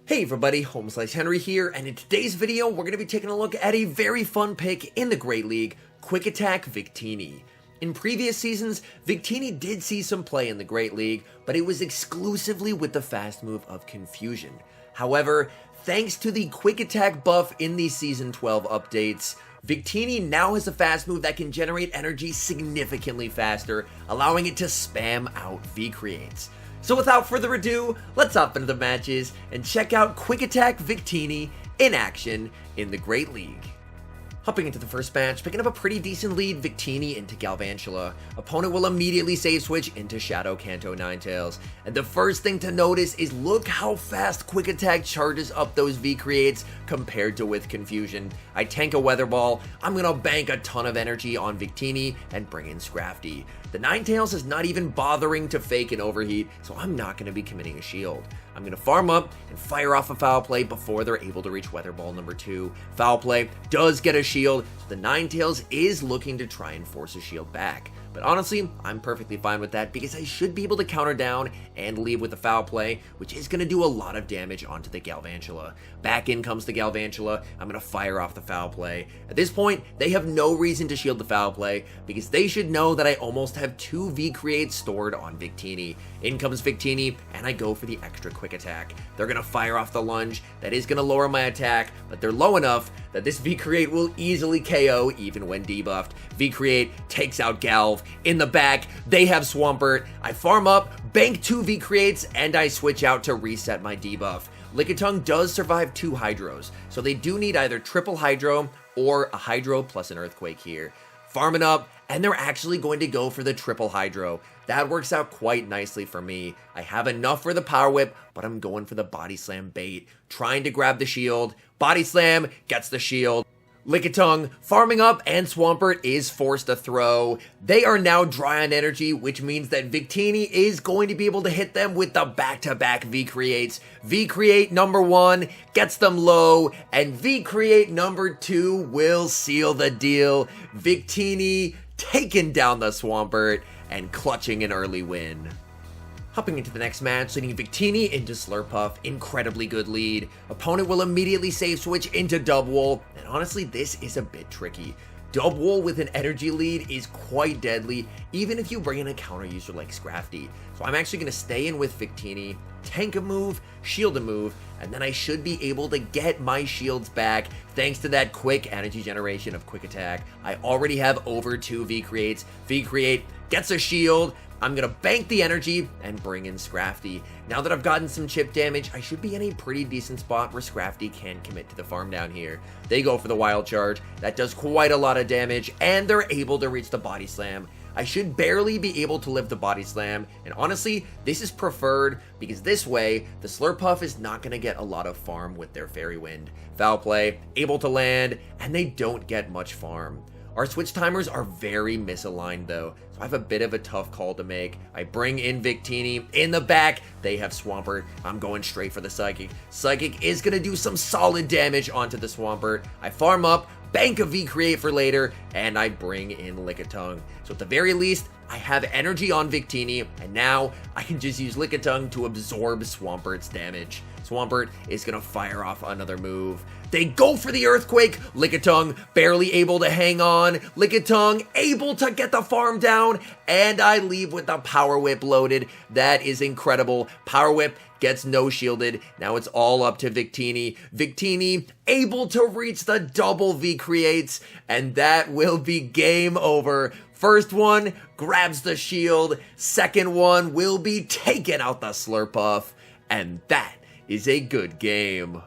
Hey everybody, HomeSliceHenry here, and in today's video we're going to be taking a look at a very fun pick in the Great League, Quick Attack Victini. In previous seasons, Victini did see some play in the Great League, but it was exclusively with the fast move of Confusion. However, thanks to the Quick Attack buff in the Season 12 updates, Victini now has a fast move that can generate energy significantly faster, allowing it to spam out V-Creates. So without further ado, let's hop into the matches and check out Quick Attack Victini in action in the Great League. Hopping into the first match, picking up a pretty decent lead, Victini into Galvantula. Opponent will immediately save switch into Shadow Kanto Ninetales. And the first thing to notice is look how fast Quick Attack charges up those V-Creates compared to with Confusion. I tank a Weather Ball, I'm gonna bank a ton of energy on Victini and bring in Scrafty. The Ninetales is not even bothering to fake an overheat, so I'm not gonna be committing a shield. I'm going to farm up and fire off a Foul Play before they're able to reach Weather Ball number 2. Foul Play does get a shield, so the Ninetales is looking to try and force a shield back. But honestly, I'm perfectly fine with that because I should be able to counter down and leave with the Foul Play, which is going to do a lot of damage onto the Galvantula. Back in comes the Galvantula. I'm going to fire off the Foul Play. At this point, they have no reason to shield the Foul Play because they should know that I almost have 2 V-Creates stored on Victini. In comes Victini, and I go for the extra Quick Attack. They're going to fire off the Lunge. That is going to lower my attack, but they're low enough that this V-Create will easily KO even when debuffed. V-Create takes out Galv. In the back, they have Swampert. I farm up, bank 2 V-Creates, and I switch out to reset my debuff. Lickitung does survive 2 Hydros, so they do need either triple Hydro or a Hydro plus an Earthquake here. Farming up, and they're actually going to go for the triple Hydro. That works out quite nicely for me. I have enough for the Power Whip, but I'm going for the Body Slam bait. Trying to grab the shield. Body Slam gets the shield. Lickitung farming up, and Swampert is forced to throw. They are now dry on energy, which means that Victini is going to be able to hit them with the back-to-back V-Creates. V-Create number 1 gets them low, and V-Create number 2 will seal the deal. Victini taking down the Swampert and clutching an early win. Hopping into the next match, leading Victini into Slurpuff, incredibly good lead. Opponent will immediately save switch into Dubwool, and honestly this is a bit tricky. Dubwool with an energy lead is quite deadly, even if you bring in a counter user like Scrafty. So I'm actually going to stay in with Victini, tank a move, shield a move, and then I should be able to get my shields back thanks to that quick energy generation of Quick Attack. I already have over 2 V-Creates. V-Create gets a shield. I'm going to bank the energy and bring in Scrafty. Now that I've gotten some chip damage, I should be in a pretty decent spot where Scrafty can commit to the farm down here. They go for the Wild Charge. That does quite a lot of damage, and they're able to reach the Body Slam. I should barely be able to live the Body Slam, and honestly, this is preferred because this way, the Slurpuff is not going to get a lot of farm with their Fairy Wind. Foul Play, able to land, and they don't get much farm. Our switch timers are very misaligned though, so I have a bit of a tough call to make. I bring in Victini. In the back, they have Swampert. I'm going straight for the Psychic. Psychic is going to do some solid damage onto the Swampert. I farm up, bank a V-Create for later, and I bring in Lickitung. So at the very least, I have energy on Victini, and now I can just use Lickitung to absorb Swampert's damage. Swampert is going to fire off another move. They go for the Earthquake. Lickitung barely able to hang on. Lickitung able to get the farm down, and I leave with the Power Whip loaded. That is incredible. Power Whip gets no shielded. Now it's all up to Victini. Victini able to reach the double V-Creates, and that will be game over. First one grabs the shield. Second one will be taking out the Slurpuff, and that is a good game.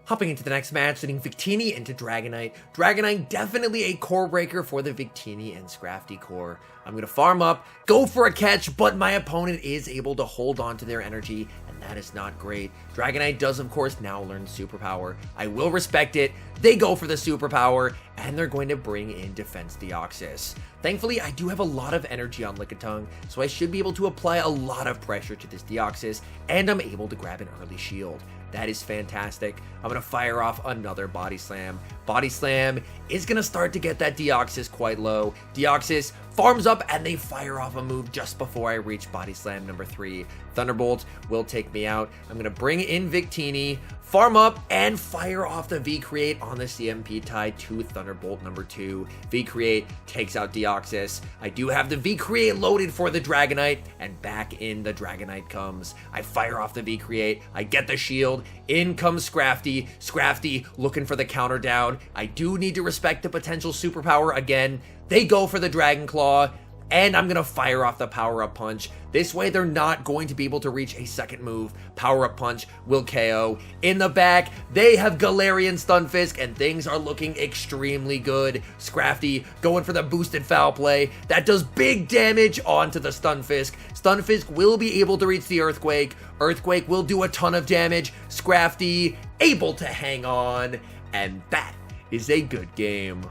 Hopping into the next match, leading Victini into Dragonite. Dragonite definitely a core breaker for the Victini and Scrafty core. I'm going to farm up, go for a catch, but my opponent is able to hold on to their energy, and that is not great. Dragonite does, of course, now learn Superpower. I will respect it. They go for the Superpower, and they're going to bring in Defense Deoxys. Thankfully, I do have a lot of energy on Lickitung, so I should be able to apply a lot of pressure to this Deoxys, and I'm able to grab an early shield. That is fantastic. I'm going to fire off another Body Slam. Body Slam is going to start to get that Deoxys quite low. Deoxys farms up and they fire off a move just before I reach Body Slam number 3. Thunderbolt will take me out. I'm going to bring in Victini, farm up, and fire off the V-Create on the CMP tie to Thunderbolt number 2. V-Create takes out Deoxys. I do have the V-Create loaded for the Dragonite, and back in the Dragonite comes. I fire off the V-Create. I get the shield. In comes Scrafty. Scrafty looking for the counter down. I do need to respect the potential superpower again. They go for the Dragon Claw, and I'm going to fire off the Power-Up Punch. This way, they're not going to be able to reach a second move. Power-Up Punch will KO. In the back, they have Galarian Stunfisk, and things are looking extremely good. Scrafty going for the boosted Foul Play. That does big damage onto the Stunfisk. Stunfisk will be able to reach the Earthquake. Earthquake will do a ton of damage. Scrafty able to hang on, and that is a good game.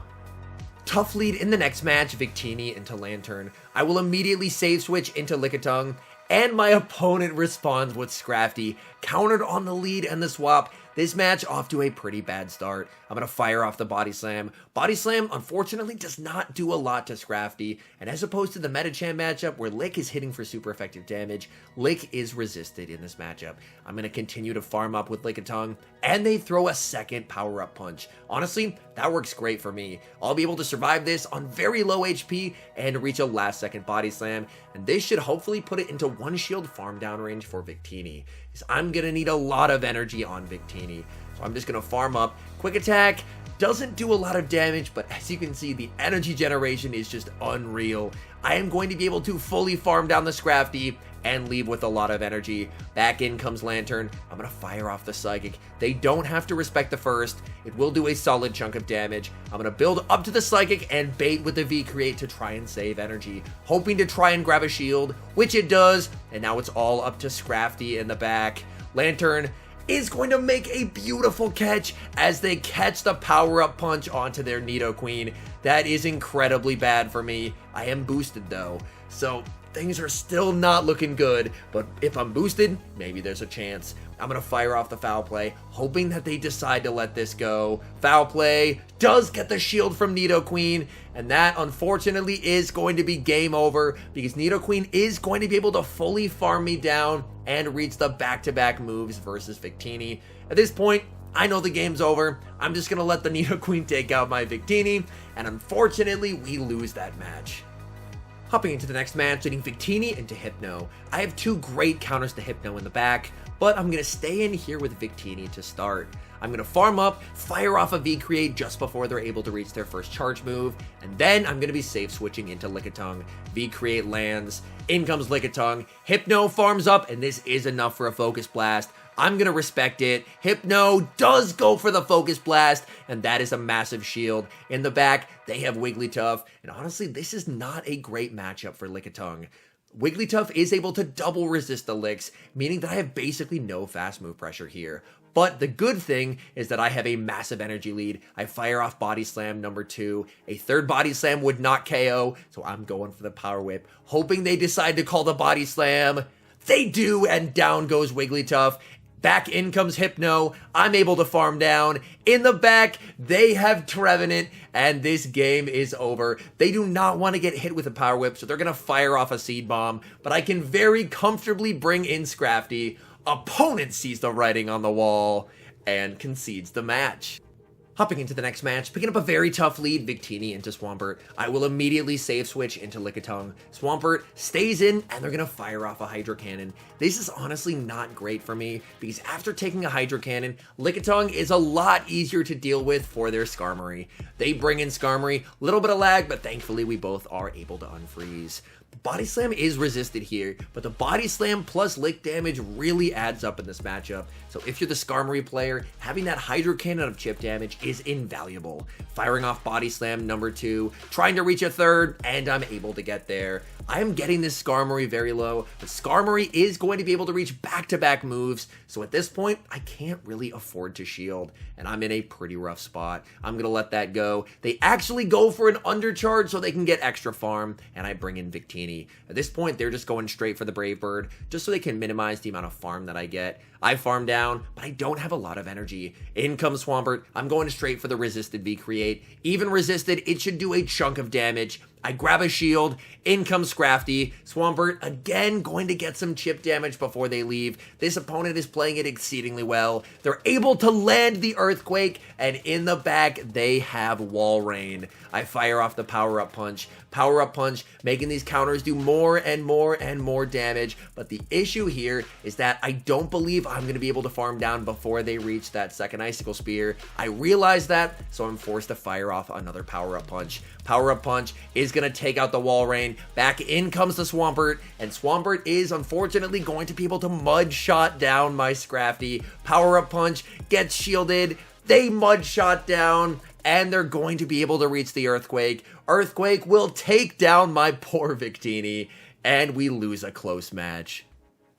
Tough lead in the next match, Victini into Lanturn. I will immediately save switch into Lickitung, and my opponent responds with Scrafty, countered on the lead and the swap. This match off to a pretty bad start. I'm going to fire off the Body Slam. Body Slam, unfortunately, does not do a lot to Scrafty, and as opposed to the Medicham matchup where Lick is hitting for super effective damage, Lick is resisted in this matchup. I'm going to continue to farm up with Lickitung, and they throw a second Power-Up Punch. Honestly, that works great for me. I'll be able to survive this on very low HP and reach a last second Body Slam, and this should hopefully put it into one shield farm down range for Victini. I'm going to need a lot of energy on Victini. So I'm just going to farm up. Quick Attack doesn't do a lot of damage, but as you can see, the energy generation is just unreal. I am going to be able to fully farm down the Scrafty and leave with a lot of energy. Back in comes Lanturn. I'm going to fire off the Psychic. They don't have to respect the first. It will do a solid chunk of damage. I'm going to build up to the Psychic and bait with the V-Create to try and save energy, hoping to try and grab a shield, which it does, and now it's all up to Scrafty in the back. Lanturn is going to make a beautiful catch as they catch the Power-Up Punch onto their Nidoqueen. That is incredibly bad for me. I am boosted though, so things are still not looking good, but if I'm boosted, maybe there's a chance. I'm going to fire off the Foul Play, hoping that they decide to let this go. Foul Play does get the shield from Nidoqueen, and that unfortunately is going to be game over because Nidoqueen is going to be able to fully farm me down and reach the back-to-back moves versus Victini. At this point, I know the game's over. I'm just going to let the Nidoqueen take out my Victini, and unfortunately, we lose that match. Hopping into the next match, leading Victini into Hypno. I have two great counters to Hypno in the back, but I'm going to stay in here with Victini to start. I'm going to farm up, fire off a V-Create just before they're able to reach their first charge move, and then I'm going to be safe switching into Lickitung. V-Create lands, in comes Lickitung, Hypno farms up, and this is enough for a Focus Blast. I'm going to respect it. Hypno does go for the Focus Blast, and that is a massive shield. In the back, they have Wigglytuff, and honestly, this is not a great matchup for Lickitung. Wigglytuff is able to double resist the Licks, meaning that I have basically no fast move pressure here. But the good thing is that I have a massive energy lead. I fire off Body Slam number 2. A third Body Slam would not KO, so I'm going for the Power Whip, hoping they decide to call the Body Slam. They do, and down goes Wigglytuff. Back in comes Hypno. I'm able to farm down. In the back, they have Trevenant, and this game is over. They do not want to get hit with a Power Whip, so they're going to fire off a Seed Bomb, but I can very comfortably bring in Scrafty. Opponent sees the writing on the wall and concedes the match. Hopping into the next match, picking up a very tough lead, Victini into Swampert. I will immediately save switch into Lickitung. Swampert stays in, and they're going to fire off a Hydro Cannon. This is honestly not great for me, because after taking a Hydro Cannon, Lickitung is a lot easier to deal with for their Skarmory. They bring in Skarmory, little bit of lag, but thankfully we both are able to unfreeze. Body Slam is resisted here, but the Body Slam plus Lick damage really adds up in this matchup. So if you're the Skarmory player, having that Hydro Cannon of chip damage is invaluable. Firing off Body Slam number 2, trying to reach a third, and I'm able to get there. I am getting this Skarmory very low, but Skarmory is going to be able to reach back-to-back moves, so at this point, I can't really afford to shield, and I'm in a pretty rough spot. I'm going to let that go. They actually go for an undercharge so they can get extra farm, and I bring in Victini. At this point, they're just going straight for the Brave Bird, just so they can minimize the amount of farm that I get. I farm down, but I don't have a lot of energy. In comes Swampert. I'm going straight for the resisted V-Create. Even resisted, it should do a chunk of damage. I grab a shield. In comes Scrafty. Swampert, again, going to get some chip damage before they leave. This opponent is playing it exceedingly well. They're able to land the Earthquake, and in the back, they have Wall Rain. I fire off the Power-Up Punch. Power-Up Punch, making these counters do more and more and more damage, but the issue here is that I don't believe I'm going to be able to farm down before they reach that second Icicle Spear. I realize that, so I'm forced to fire off another Power-Up Punch. Power-Up Punch is going to take out the Wall Rain. Back in comes the Swampert, and Swampert is unfortunately going to be able to Mud Shot down my Scrafty. Power-Up Punch gets shielded. They Mud Shot down, and they're going to be able to reach the Earthquake. Earthquake will take down my poor Victini, and we lose a close match.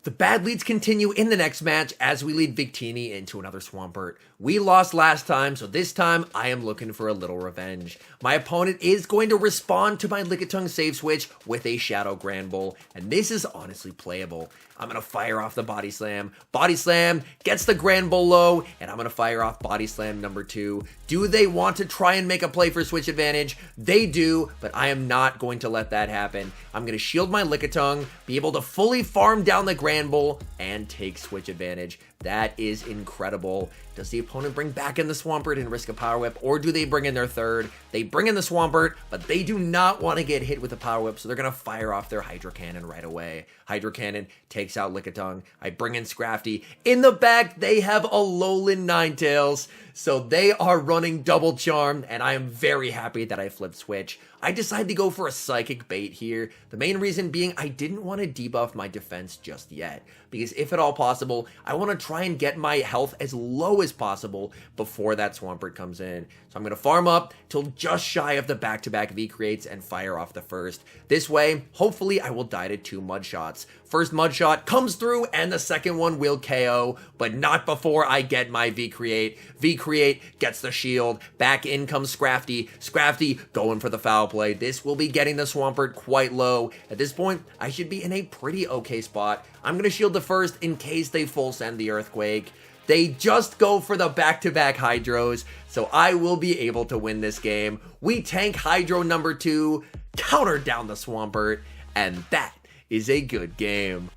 The bad leads continue in the next match as we lead Victini into another Swampert. We lost last time, so this time I am looking for a little revenge. My opponent is going to respond to my Lickitung save switch with a Shadow Granbull, and this is honestly playable. I'm going to fire off the Body Slam. Body Slam gets the Granbull low, and I'm going to fire off Body Slam number 2. Do they want to try and make a play for switch advantage? They do, but I am not going to let that happen. I'm going to shield my Lickitung, be able to fully farm down the Granbull, and take switch advantage. That is incredible. Does the opponent bring back in the Swampert and risk a Power Whip, or do they bring in their third? They bring in the Swampert, but they do not want to get hit with a Power Whip, so they're going to fire off their Hydro Cannon right away. Hydro Cannon takes out Lickitung. I bring in Scrafty. In the back, they have a Alolan Ninetales, so they are running Double Charm, and I am very happy that I flipped switch. I decided to go for a Psychic Bait here. The main reason being I didn't want to debuff my defense just yet, because if at all possible, I want to try and get my health as low as possible before that Swampert comes in. So I'm going to farm up till just shy of the back-to-back V-Creates and fire off the first. This way, hopefully I will die to 2 Mud Shots. First Mud Shot comes through, and the second one will KO, but not before I get my V-Create. V-Create gets the shield. Back in comes Scrafty. Scrafty going for the foul play. This will be getting the Swampert quite low. At this point, I should be in a pretty okay spot. I'm going to shield the first in case they full send the Earthquake. They just go for the back-to-back Hydros, so I will be able to win this game. We tank Hydro number 2, counter down the Swampert, and that is a good game.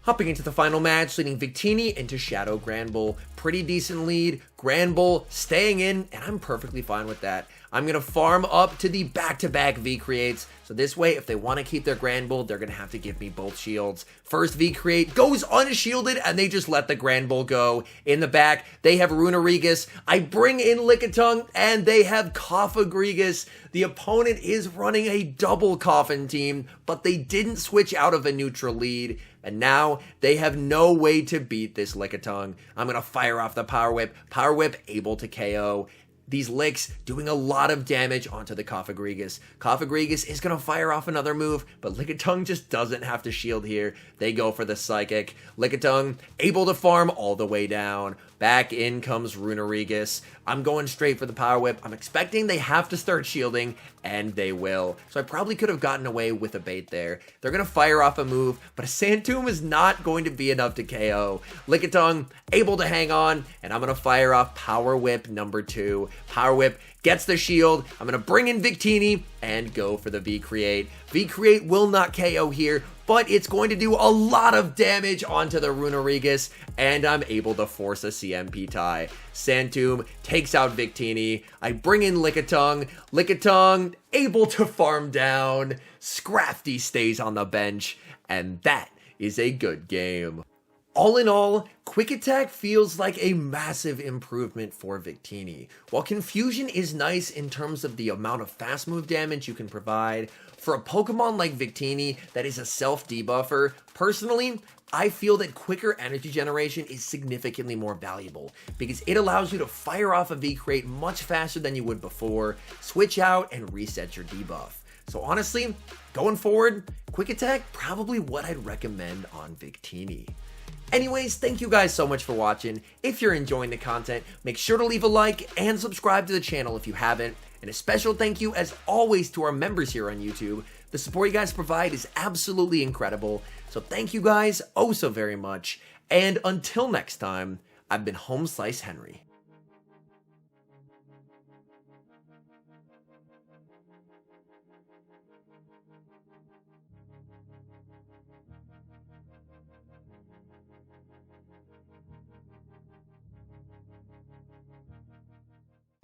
Hopping into the final match, leading Victini into Shadow Granbull. Pretty decent lead. Granbull staying in, and I'm perfectly fine with that. I'm going to farm up to the back-to-back V-Creates. So this way, if they want to keep their Granbull, they're going to have to give me both shields. First V-Create goes unshielded, and they just let the Granbull go. In the back, they have Runerigus. I bring in Lickitung, and they have Cofagrigus. The opponent is running a double Coffin team, but they didn't switch out of a neutral lead. And now they have no way to beat this Lickitung. I'm going to fire off the Power Whip. Power Whip able to KO. These licks doing a lot of damage onto the Cofagrigus. Cofagrigus is going to fire off another move, but Lickitung just doesn't have to shield here. They go for the Psychic. Lickitung able to farm all the way down. Back in comes Runerigus. I'm going straight for the Power Whip. I'm expecting they have to start shielding, and they will. So I probably could have gotten away with a bait there. They're going to fire off a move, but a Sand Tomb is not going to be enough to KO. Lickitung able to hang on, and I'm going to fire off Power Whip number 2. Power Whip gets the shield. I'm going to bring in Victini and go for the V-Create. V-Create will not KO here, but it's going to do a lot of damage onto the Runerigus, and I'm able to force a CMP tie. Sand Tomb takes out Victini. I bring in Lickitung. Lickitung able to farm down. Scrafty stays on the bench, and that is a good game. All in all, Quick Attack feels like a massive improvement for Victini. While Confusion is nice in terms of the amount of fast move damage you can provide, for a Pokemon like Victini that is a self-debuffer, personally, I feel that quicker energy generation is significantly more valuable because it allows you to fire off a V-Crate much faster than you would before, switch out, and reset your debuff. So honestly, going forward, Quick Attack probably what I'd recommend on Victini. Anyways, thank you guys so much for watching. If you're enjoying the content, make sure to leave a like and subscribe to the channel if you haven't. And a special thank you as always to our members here on YouTube. The support you guys provide is absolutely incredible. So thank you guys oh so very much. And until next time, I've been HomeSliceHenry.